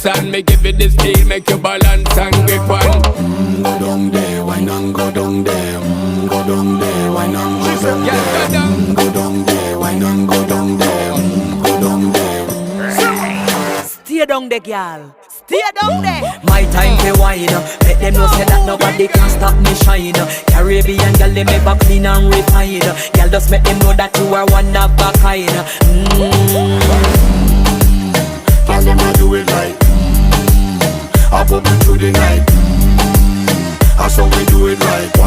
dance and me give it the speed, make you balance and grip on. Go down there, why not go down there? Go down there, why not go down there? Go down there, why not go down there? Go down there. Stay down there, girl. Stay down there. My time to wine. Let them know say that nobody can stop me shine. Caribbean girl, they make back clean and refine. Girl, just make them know that you are one of a kind. Tell them I do it right. I pop it through the night. That's how we do it right.